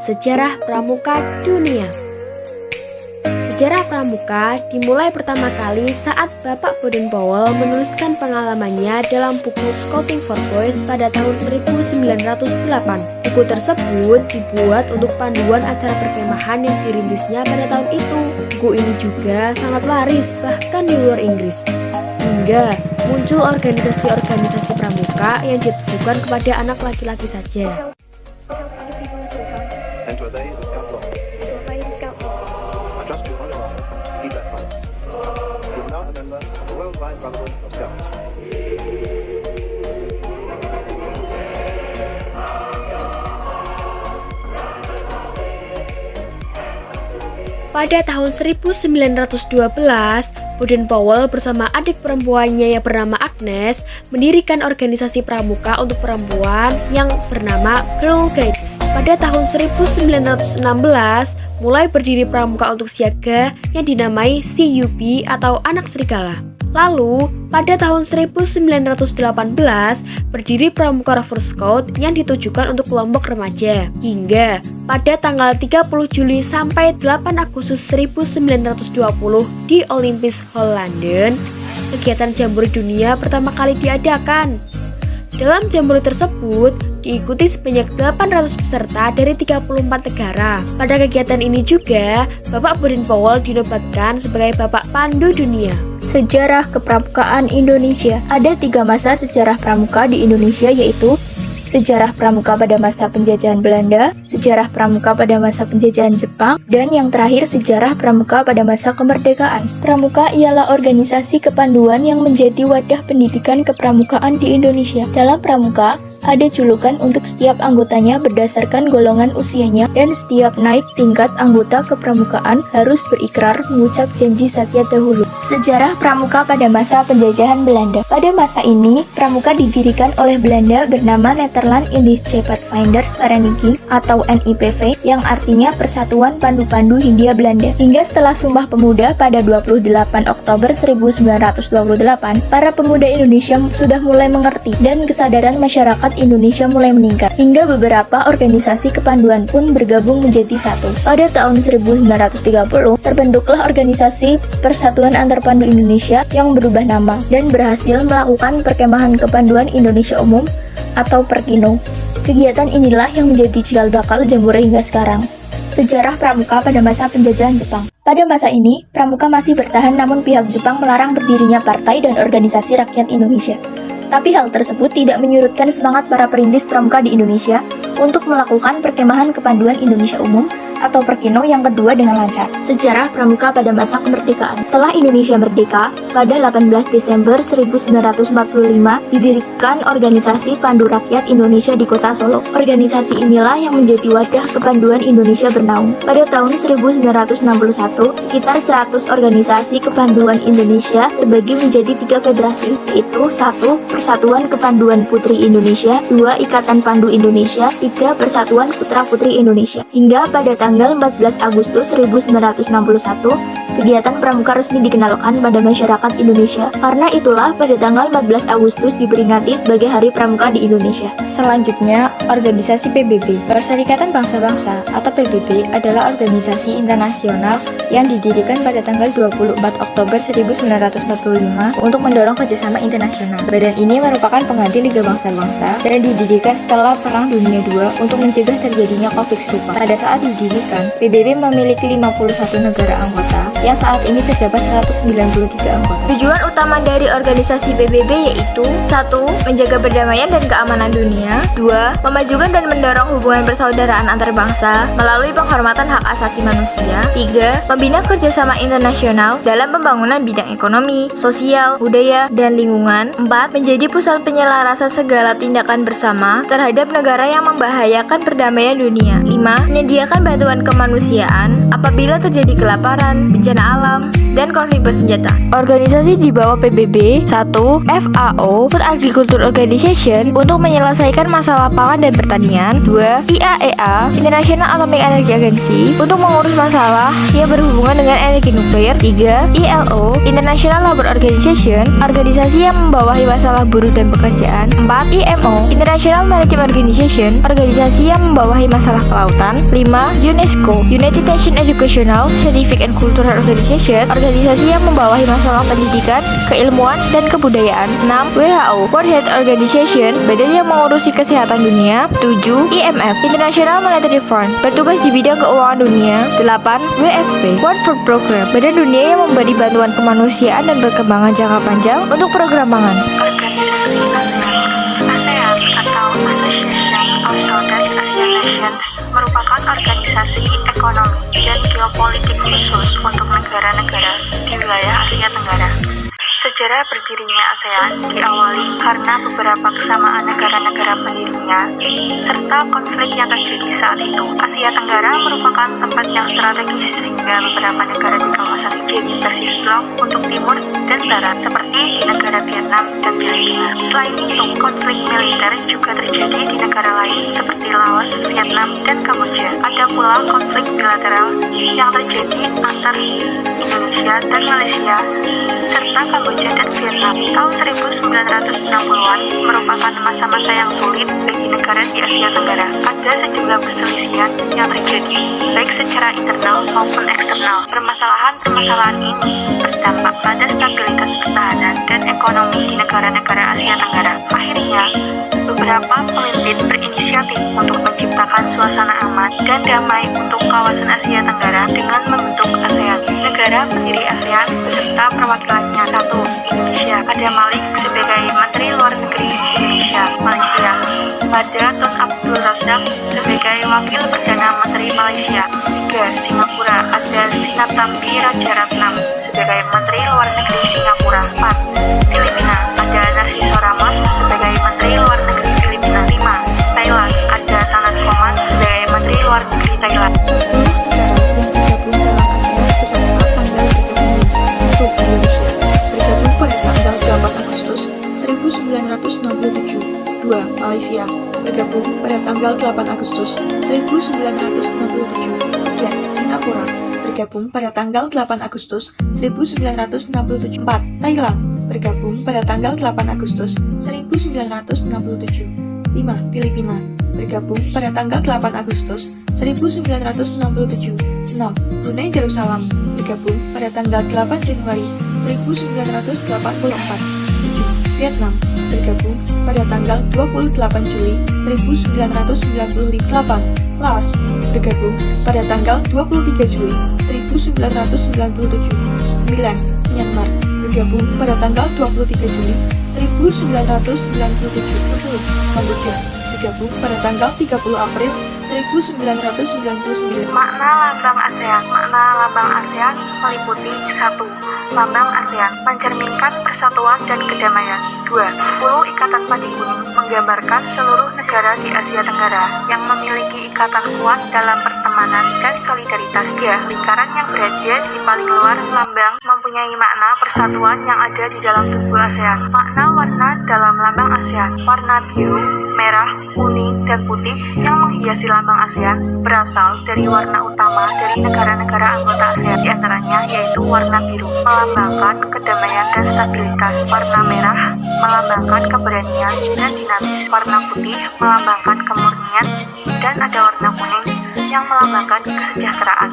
Sejarah Pramuka Dunia. Sejarah pramuka dimulai pertama kali saat Bapak Baden-Powell menuliskan pengalamannya dalam buku Scouting for Boys pada tahun 1908. Buku tersebut dibuat untuk panduan acara perkemahan yang dirintisnya pada tahun itu. Buku ini juga sangat laris bahkan di luar Inggris. Hingga muncul organisasi-organisasi pramuka yang ditujukan kepada anak laki-laki saja. Pada tahun 1912, Baden-Powell bersama adik perempuannya yang bernama Agnes mendirikan organisasi pramuka untuk perempuan yang bernama Girl Guides. Pada tahun 1916, mulai berdiri pramuka untuk siaga yang dinamai CUB atau Anak Serigala. Lalu, pada tahun 1918, berdiri Pramuka Rover Scout yang ditujukan untuk kelompok remaja. Hingga pada tanggal 30 Juli sampai 8 Agustus 1920 di Olympic Hall London, kegiatan Jambore Dunia pertama kali diadakan. Dalam jambore tersebut, diikuti sebanyak 800 peserta dari 34 negara. Pada kegiatan ini juga, Bapak Baden-Powell dinobatkan sebagai Bapak Pandu Dunia. Sejarah kepramukaan Indonesia. Ada 3 masa sejarah pramuka di Indonesia, yaitu sejarah pramuka pada masa penjajahan Belanda, sejarah pramuka pada masa penjajahan Jepang, dan yang terakhir sejarah pramuka pada masa kemerdekaan. Pramuka ialah organisasi kepanduan yang menjadi wadah pendidikan kepramukaan di Indonesia. Dalam pramuka, ada julukan untuk setiap anggotanya berdasarkan golongan usianya, dan setiap naik tingkat anggota kepramukaan harus berikrar mengucap janji satya dahulu. Sejarah pramuka pada masa penjajahan Belanda. Pada masa ini, pramuka didirikan oleh Belanda bernama Nederland Indische Pathfindersvereniging atau NIPV, yang artinya Persatuan Pandu-Pandu Hindia Belanda. Hingga setelah Sumpah Pemuda pada 28 Oktober 1928, para pemuda Indonesia sudah mulai mengerti dan kesadaran masyarakat Indonesia mulai meningkat, hingga beberapa organisasi kepanduan pun bergabung menjadi satu. Pada tahun 1930, terbentuklah organisasi Persatuan Antarpandu Indonesia yang berubah nama dan berhasil melakukan perkemahan kepanduan Indonesia Umum atau Perkino. Kegiatan inilah yang menjadi cikal bakal Jambore hingga sekarang. Sejarah pramuka pada masa penjajahan Jepang. Pada masa ini, pramuka masih bertahan namun pihak Jepang melarang berdirinya partai dan organisasi rakyat Indonesia. Tapi hal tersebut tidak menyurutkan semangat para perintis pramuka di Indonesia untuk melakukan perkemahan kepanduan Indonesia Umum atau Perkino yang kedua dengan lancar. Sejarah pramuka pada masa kemerdekaan. Setelah Indonesia merdeka, pada 18 Desember 1945 didirikan organisasi Pandu Rakyat Indonesia di Kota Solo. Organisasi inilah yang menjadi wadah kepanduan Indonesia bernaung. Pada tahun 1961, sekitar 100 organisasi kepanduan Indonesia terbagi menjadi 3 federasi, yaitu 1. Persatuan Kepanduan Putri Indonesia, 2. Ikatan Pandu Indonesia, 3. Persatuan Putra-Putri Indonesia. Hingga pada tanggal 14 Agustus 1961, kegiatan pramuka resmi dikenalkan pada masyarakat Indonesia. Karena itulah pada tanggal 14 Agustus diperingati sebagai Hari Pramuka di Indonesia. Selanjutnya, organisasi PBB. Perserikatan Bangsa-Bangsa atau PBB adalah organisasi internasional yang didirikan pada tanggal 24 Oktober 1945 untuk mendorong kerjasama internasional. Badan ini merupakan pengganti Liga Bangsa-Bangsa dan didirikan setelah Perang Dunia II untuk mencegah terjadinya konflik serupa. Pada saat didirikan, PBB memiliki 51 negara anggota yang saat ini terdapat 193 anggota. Tujuan utama dari organisasi PBB yaitu 1. Menjaga perdamaian dan keamanan dunia, 2. Memajukan dan mendorong hubungan persaudaraan antar bangsa melalui penghormatan hak asasi manusia, 3. Membina kerjasama internasional dalam pembangunan bidang ekonomi, sosial, budaya, dan lingkungan, 4. Menjadi pusat penyelarasan segala tindakan bersama terhadap negara yang membahayakan perdamaian dunia, 5. Menyediakan bantuan kemanusiaan apabila terjadi kelaparan, bencana alam, dan konflik bersenjata. Organisasi di bawah PBB 1. FAO Food Agriculture Organization untuk menyelesaikan masalah pangan dan pertanian. 2. IAEA International Atomic Energy Agency untuk mengurus masalah yang berhubungan dengan energi nuklir. 3. ILO International Labour Organization, organisasi yang membawahi masalah buruh dan pekerjaan. 4. IMO International Maritime Organization, organisasi yang membawahi masalah kelautan. 5. UNESCO United Nations Educational, Scientific and Cultural Organization, organisasi yang membawahi masalah pendidikan, keilmuan, dan kebudayaan. 6. WHO World Health Organization, badan yang mengurusi kesehatan dunia. 7. IMF International Monetary Fund, bertugas di bidang keuangan dunia. 8. WFP World Food Program, badan dunia yang memberi bantuan kemanusiaan dan perkembangan jangka panjang untuk program pangan. Organisasi ASEAN atau Association of Southeast Asian Nations merupakan organisasi ekonomi dan geopolitik khusus untuk negara-negara di wilayah Asia Tenggara. Sejarah berdirinya ASEAN diawali karena beberapa kesamaan negara-negara pendirinya serta konflik yang terjadi saat itu. Asia Tenggara merupakan tempat yang strategis sehingga beberapa negara di kawasan menjadi basis blok untuk timur dan barat seperti di negara Vietnam dan Filipina. Selain itu, konflik militer juga terjadi di negara lain seperti Laos, Vietnam, dan Kamboja. Ada pula konflik bilateral yang terjadi antar Indonesia dan Malaysia serta Kamboja dan Vietnam. Tahun 1960-an merupakan masa-masa yang sulit bagi negara di Asia Tenggara. Ada sejumlah perselisihan yang terjadi baik secara internal maupun eksternal. Permasalahan-permasalahan ini berdampak pada stabilitas pertahanan dan ekonomi di negara-negara Asia Tenggara. Akhirnya, beberapa pemimpin berinisiatif untuk menciptakan suasana aman dan damai untuk kawasan Asia Tenggara dengan membentuk ASEAN. Negara pendiri ASEAN beserta perwakilannya. 1. Indonesia. Ada Malik sebagai Menteri Luar Negeri Indonesia. Malaysia. Ada Tun Abdul Razak sebagai Wakil Perdana Menteri Malaysia. 3. Singapura. Ada Sinnathamby Rajaratnam sebagai Menteri Luar Negeri Singapura. 4. Filipina. Ada Narciso Ramos sebagai Menteri Luar Negeri Filipina. 5. Thailand. Ada Tanat Koman sebagai Menteri Luar Negeri Thailand. 2. Malaysia bergabung pada tanggal 8 Agustus 1967. 3. Singapura bergabung pada tanggal 8 Agustus 1967. 4. Thailand bergabung pada tanggal 8 Agustus 1967. 5. Filipina bergabung pada tanggal 8 Agustus 1967. 6. Brunei Darussalam bergabung pada tanggal 8 Januari 1984. 7. Vietnam bergabung pada tanggal 28 Juli 1995. 8. Laos bergabung pada tanggal 23 Juli 1997. 9. Myanmar bergabung pada tanggal 23 Juli 1997. 10. Kamboja bergabung pada tanggal 30 April 1999. Makna lambang ASEAN. Makna lambang ASEAN meliputi 1. Lambang ASEAN mencerminkan persatuan dan kedamaian. 2. 10 ikatan padi kuning menggambarkan seluruh negara di Asia Tenggara yang memiliki ikatan kuat dalam pertemanan dan solidaritas. 3. Lingkaran yang berada di paling luar lambang mempunyai makna persatuan yang ada di dalam tubuh ASEAN. Makna warna dalam lambang ASEAN. Warna biru, merah, kuning, dan putih yang menghiasi lambang ASEAN berasal dari warna utama dari negara-negara anggota ASEAN, di antaranya yaitu warna biru melambangkan kedamaian dan stabilitas, warna merah melambangkan keberanian dan dinamis, warna putih melambangkan kemurnian, dan ada warna kuning yang melambangkan kesejahteraan.